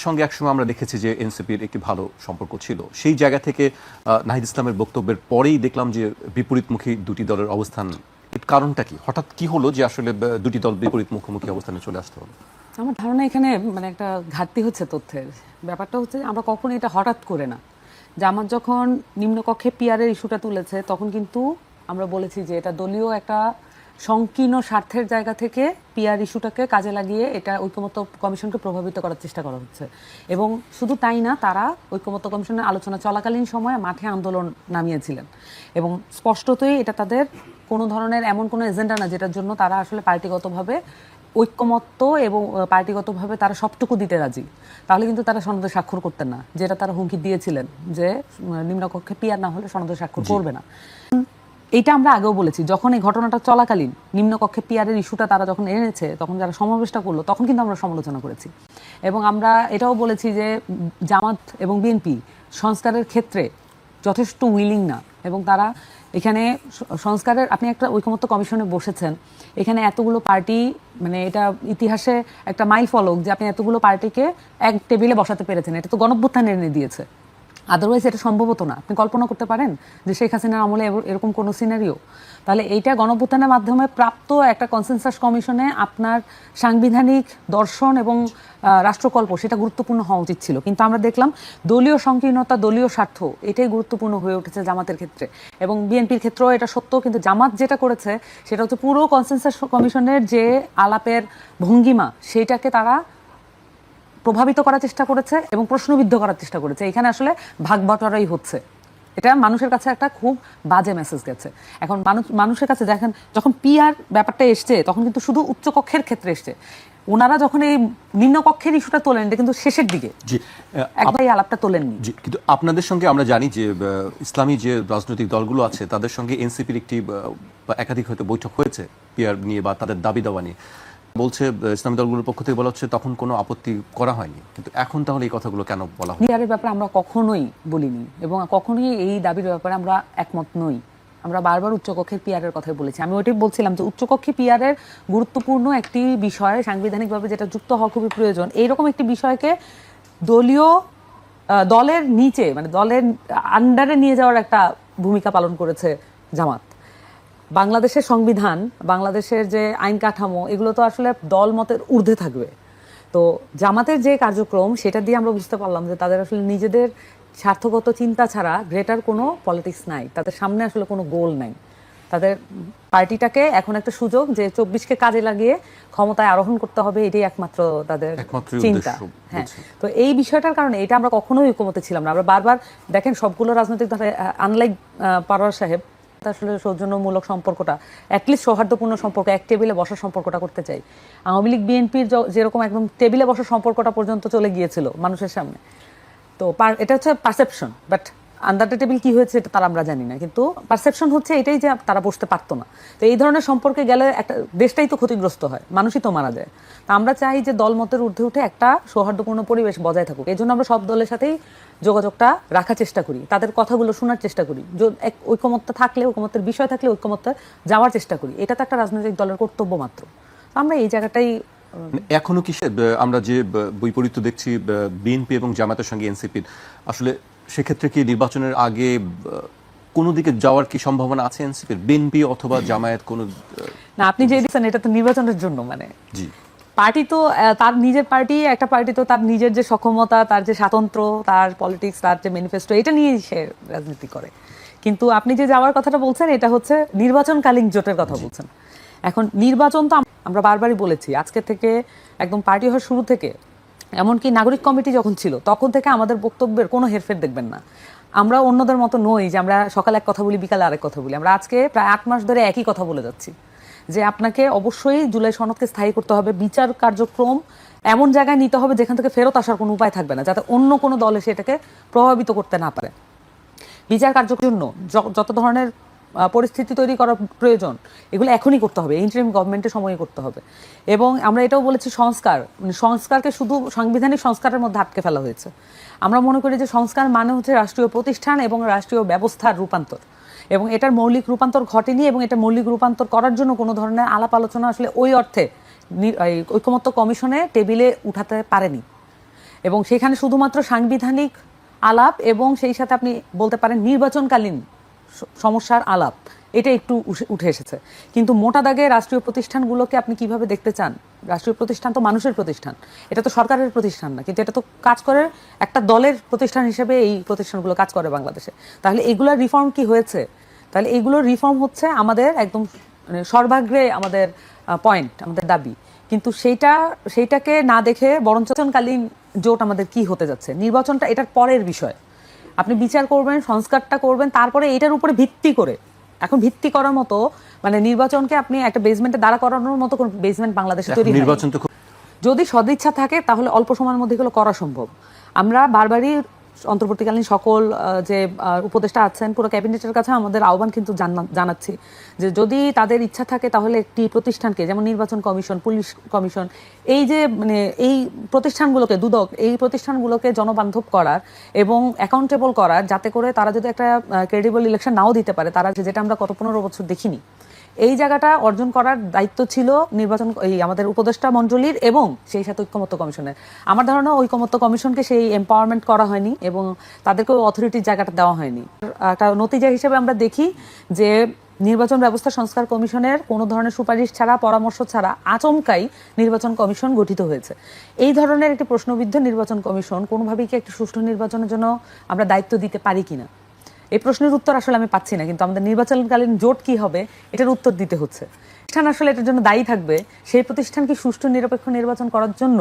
জামাতের সঙ্গে একসময় আমরা দেখেছি যে এনসিপির একটি ভালো সম্পর্ক ছিল, সেই জায়গা থেকে নাহিদ ইসলামের বক্তব্যের পরেই দেখলাম যে বিপরীতমুখী দুটি দলের অবস্থান। এর কারণটা কি? হঠাৎ কি হলো যে আসলে দুটি দল বিপরীত মুখোমুখি অবস্থানে চলে আসতে হলো? আমার ধারণা এখানে মানে একটা ঘাটতি হচ্ছে তথ্যের। ব্যাপারটা হচ্ছে আমরা কখনো এটা হঠাৎ করে না। জামাত যখন নিম্নকক্ষে পিয়ারের ইস্যুটা তুলেছে তখন কিন্তু আমরা বলেছি যে এটা দলীয় একটা সংকীর্ণ স্বার্থের জায়গা থেকে পিয়ার ইস্যুটাকে কাজে লাগিয়ে এটা ঐকমত্য কমিশনকে প্রভাবিত করার চেষ্টা করা হচ্ছে। এবং শুধু তাই না, তারা ঐকমত্য কমিশনের আলোচনা চলাকালীন সময়ে মাঠে আন্দোলন নামিয়েছিলেন এবং স্পষ্টতই এটা তাদের কোনো ধরনের এমন কোনো এজেন্ডা না যেটার জন্য তারা আসলে পার্টিগতভাবে ঐক্যমত্য এবং পার্টিগতভাবে তারা সবটুকু দিতে রাজি। তাহলে কিন্তু তারা সনদে স্বাক্ষর করতেন না, যেটা তারা হুমকি দিয়েছিলেন যে নিম্নকক্ষে পিয়ার না হলে সনদে স্বাক্ষর করবে না। এইটা আমরা আগেও বলেছি, যখন এই ঘটনাটা চলাকালীন নিম্নকক্ষে পিয়ারের ইস্যুটা তারা যখন এনেছে, তখন যারা সমাবেশটা করলো তখন কিন্তু আমরা সমালোচনা করেছি এবং আমরা এটাও বলেছি যে জামাত এবং বিএনপি সংস্কারের ক্ষেত্রে যথেষ্ট উইলিং না এবং তারা এখানে সংস্কারের, আপনি একটা ঐকমত্য কমিশনে বসেছেন, এখানে এতগুলো পার্টি, মানে এটা ইতিহাসে একটা মাইল ফলক যে আপনি এতগুলো পার্টিকে এক টেবিলে বসাতে পেরেছেন। এটা তো গণঅভ্যুত্থান এনে দিয়েছে, আদারওয়াইজ এটা সম্ভব হতো না। আপনি কল্পনা করতে পারেন যে শেখ হাসিনার আমলে এরকম কোনো সিনারিও? তাহলে এইটা গণঅভ্যুত্থানের মাধ্যমে প্রাপ্ত একটা কনসেনসাস কমিশনে আপনার সাংবিধানিক দর্শন এবং রাষ্ট্রকল্প সেটা গুরুত্বপূর্ণ হওয়া উচিত ছিল, কিন্তু আমরা দেখলাম দলীয় সংকীর্ণতা, দলীয় স্বার্থ এটাই গুরুত্বপূর্ণ হয়ে উঠেছে জামাতের ক্ষেত্রে এবং বিএনপির ক্ষেত্রেও এটা সত্য। কিন্তু জামাত যেটা করেছে সেটা হচ্ছে পুরো কনসেনসাস কমিশনের যে আলাপের ভঙ্গিমা সেইটাকে তারা প্রভাবিত করার চেষ্টা করেছে এবং প্রশ্নবিদ্ধ করার চেষ্টা করেছে। এখানে আসলে ভাগ বাটোয়ারাই হচ্ছে, এটা মানুষের কাছে একটা খুব বাজে মেসেজ গেছে। এখন মানুষের কাছে দেখেন, যখন পিআর ব্যাপারটা এসছে তখন কিন্তু শুধু উচ্চকক্ষের ক্ষেত্রে এসছে, ওনারা যখন এই নিম্নকক্ষের ইস্যুটা তোলেন এটা কিন্তু শেষের দিকে, একবার এই আলাপটা তোলেননি। কিন্তু আপনাদের সঙ্গে আমরা জানি যে ইসলামী যে রাজনৈতিক দলগুলো আছে তাদের সঙ্গে এনসিপির একটি একাধিক হয়তো বৈঠক হয়েছে পিআর নিয়ে বা তাদের দাবি দাওয়া নিয়ে। বলছে ইসলামী দলগুলোর পক্ষ থেকে বলা হচ্ছে তখন কোনো আপত্তি করা হয়নি, কিন্তু এখন তাহলে এই কথাগুলো কেন বলা হয়? পিআরের ব্যাপারে আমরা কখনোই বলিনি এবং কখনোই এই দাবির ব্যাপারে আমরা একমত নই। আমরা বারবার উচ্চকক্ষের পিআরের কথাই বলেছি। আমি ওইটাই বলছিলাম যে উচ্চকক্ষে পিআরের গুরুত্বপূর্ণ একটি বিষয়, সাংবিধানিকভাবে যেটা যুক্ত হওয়া খুবই প্রয়োজন, এইরকম একটি বিষয়কে দলের নিচে, মানে দলের আন্ডারে নিয়ে যাওয়ার একটা ভূমিকা পালন করেছে জামাত। বাংলাদেশের সংবিধান, বাংলাদেশের যে আইন কাঠামো, এগুলো তো আসলে দল মতের ঊর্ধ্বে থাকবে। তো জামাতের যে কার্যক্রম সেটা দিয়ে আমরা বুঝতে পারলাম যে তাদের আসলে নিজেদের স্বার্থগত চিন্তা ছাড়া গ্রেটার কোনো পলিটিক্স নাই, তাদের সামনে আসলে কোনো গোল নাই। তাদের পার্টিটাকে এখন একটা সুযোগ যে 24কে কাজে লাগিয়ে ক্ষমতায় আরোহণ করতে হবে, এটাই একমাত্র তাদের চিন্তা। হ্যাঁ, তো এই বিষয়টার কারণে এটা আমরা কখনোই ঐকমত্যে ছিলাম না। আমরা বারবার দেখেন সবগুলো রাজনৈতিক দল, আনলাইক পারোয়ার সাহেব, আসলে সৌজন্যমূলক সম্পর্কটা, অ্যাটলিস্ট সৌহার্দ্যপূর্ণ সম্পর্ক, এক টেবিলে বসার সম্পর্কটা করতে চাই। আওয়ামী লীগ বিএনপির যেরকম একদম টেবিলে বসার সম্পর্কটা পর্যন্ত চলে গিয়েছিল মানুষের সামনে। তো এটা হচ্ছে perception, but under the table কি হয়েছে এটা তারা আমরা জানি না, কিন্তু পারসেপশন হচ্ছে এটাই যে তারা বসতে পারতো না। তো এই ধরনের সম্পর্কে গেলে একটা দেশটাই তো ক্ষতিগ্রস্ত হয়, মানুষই তো মারা যায়। তো আমরা চাই যে দলমতের ঊর্ধ্বে উঠে একটা সৌহার্দ্যপূর্ণ পরিবেশ বজায় থাকুক। এই জন্য আমরা সব দলের সাথেই যোগাযোগটা রাখার চেষ্টা করি, তাদের কথাগুলো শোনার চেষ্টা করি, ঐকমত্য থাকলে, ঐকমত্যের বিষয় থাকলে ঐকমত্যে যাওয়ার চেষ্টা করি। এটা তো একটা রাজনৈতিক দলের কর্তব্য মাত্র। আমরা এই জায়গাটাই এখনো কি আমরা যে বৈপরীত্য দেখছি বিএনপি এবং জামাতের সঙ্গে এনসিপির, আসলে সেক্ষেত্রে কি নির্বাচনের আগে কোনো দিকে যাওয়ার কি সম্ভাবনা আছে এনসিপির, বিএনপি অথবা জামায়াত কোনো? না, আপনি যে দিচ্ছেন এটা তো নির্বাচনের জন্য, মানে জি, পার্টি তো তার নিজের পার্টি, একটা পার্টি তো তার নিজের যে সক্ষমতা, তার যে স্বাতন্ত্র্য, তার পলিটিক্স, তার যে ম্যানিফেস্টো, এটা নিয়েই সে রাজনীতি করে। কিন্তু আপনি যে যাওয়ার কথাটা বলছেন এটা হচ্ছে নির্বাচনকালীন জোটের কথা বলছেন। এখন নির্বাচন তো আমরা বারবারই বলেছি, আজকে থেকে একদম পার্টি হওয়ার শুরু থেকে, এমনকি নাগরিক কমিটি যখন ছিল তখন থেকে আমাদের বক্তব্যের কোনো হেরফের দেখবেন না। আমরা অন্যদের মতো নই যে আমরা সকালে এক কথা বলি বিকালে আরেক কথা বলি। আমরা আজকে প্রায় 8 মাস ধরে একই কথা বলে যাচ্ছি যে আপনাকে অবশ্যই জুলাই সনদকে স্থায়ী করতে হবে, বিচার কার্যক্রম এমন জায়গায় নিতে হবে যেখান থেকে ফেরত আসার কোনো উপায় থাকবে না, যাতে অন্য কোনো দল এসে এটাকে প্রভাবিত করতে না পারে। বিচার কার্যক্রমের জন্য যত ধরনের পরিস্থিতি তৈরি করার প্রয়োজন এগুলো এখনই করতে হবে, ইন্টারিম গভর্নমেন্টের সময় করতে হবে। এবং আমরা এটাও বলেছি সংস্কারকে শুধু সাংবিধানিক সংস্কারের মধ্যে আটকে ফেলা হয়েছে। আমরা মনে করি যে সংস্কার মানে হচ্ছে রাষ্ট্রীয় প্রতিষ্ঠান এবং রাষ্ট্রীয় ব্যবস্থার রূপান্তর, এবং এটার মৌলিক রূপান্তর ঘটেনি এবং এটা মৌলিক রূপান্তর করার জন্য কোনো ধরনের আলাপ আলোচনা আসলে ওই অর্থে ঐকমত্য কমিশনে টেবিলে উঠাতে পারেনি। এবং সেখানে শুধুমাত্র সাংবিধানিক আলাপ এবং সেই সাথে আপনি বলতে পারেন নির্বাচনকালীন সমস্যার আলাপ, এটা একটু উঠে এসেছে। কিন্তু মোটা দাগে রাষ্ট্রীয় প্রতিষ্ঠানগুলোকে আপনি কিভাবে দেখতে চান? রাষ্ট্রীয় প্রতিষ্ঠান তো মানুষের প্রতিষ্ঠান, এটা তো সরকারের প্রতিষ্ঠান না, কিন্তু এটা তো কাজ করে একটা দলের প্রতিষ্ঠান হিসেবে এই প্রতিষ্ঠানগুলো কাজ করে বাংলাদেশে। তাহলে এগুলোর রিফর্ম কি হয়েছে? তাহলে এগুলোর রিফর্ম হচ্ছে আমাদের একদম মানে সর্বাগ্রে আমাদের পয়েন্ট, আমাদের দাবি। কিন্তু সেইটাকে না দেখে বরঞ্চ নির্বাচনকালীন জোট আমাদের কি হতে যাচ্ছে, নির্বাচনটা এটার পরের বিষয়। আপনি বিচার করবেন, সংস্কারটা করবেন, তারপরে এটার উপরে ভিত্তি করে, এখন ভিত্তি করার মতো মানে নির্বাচনকে আপনি একটা বেসমেন্টে দাঁড়া করানোর মতো কোন বেসমেন্ট বাংলাদেশে তৈরি হয়নি। নির্বাচন তো যদি সদিচ্ছা থাকে তাহলে অল্প সময়ের মধ্যে এগুলো করা সম্ভব। আমরা বারবারই অন্তর্বর্তীকালীন সকল যে উপদেষ্টা আছেন পুরো ক্যাবিনেটের কাছে আমাদের আহ্বান কিন্তু জানাচ্ছি যে যদি তাদের ইচ্ছা থাকে তাহলে একটি প্রতিষ্ঠানকে, যেমন নির্বাচন কমিশন, পুলিশ কমিশন, এই যে মানে এই প্রতিষ্ঠানগুলোকে দুদক, এই প্রতিষ্ঠানগুলোকে জনবান্ধব করার এবং অ্যাকাউন্টেবল করার, যাতে করে তারা যদি একটা ক্রেডিবল ইলেকশন নাও দিতে পারে, তারা যেটা আমরা গত 15 বছর দেখিনি, এই জায়গাটা অর্জন করার দায়িত্ব ছিল নির্বাচন এই আমাদের উপদেষ্টা মণ্ডলীর এবং সেই সাথে ঐকমত্য কমিশনের। আমার ধারণা ঐকমত্য কমিশনকে সেই এম্পাওয়ারমেন্ট করা হয়নি এবং তাদেরকে অথরিটির জায়গাটা দেওয়া হয়নি। একটা নতিজা হিসেবে আমরা দেখি যে নির্বাচন ব্যবস্থা সংস্কার কমিশনের কোনো ধরনের সুপারিশ ছাড়া, পরামর্শ ছাড়া আচমকাই নির্বাচন কমিশন গঠিত হয়েছে। এই ধরনের একটি প্রশ্নবিদ্ধ নির্বাচন কমিশন কোনোভাবেই কি একটি সুষ্ঠু নির্বাচনের জন্য আমরা দায়িত্ব দিতে পারি কিনা, এই প্রশ্নের উত্তর আসলে আমি পাচ্ছি না। কিন্তু আমাদের নির্বাচনকালীন জোট কি হবে এটার উত্তর দিতে হচ্ছে। প্রতিষ্ঠান আসলে এটার জন্য দায়ী থাকবে, সেই প্রতিষ্ঠান কি সুষ্ঠু নিরপেক্ষ নির্বাচন করার জন্য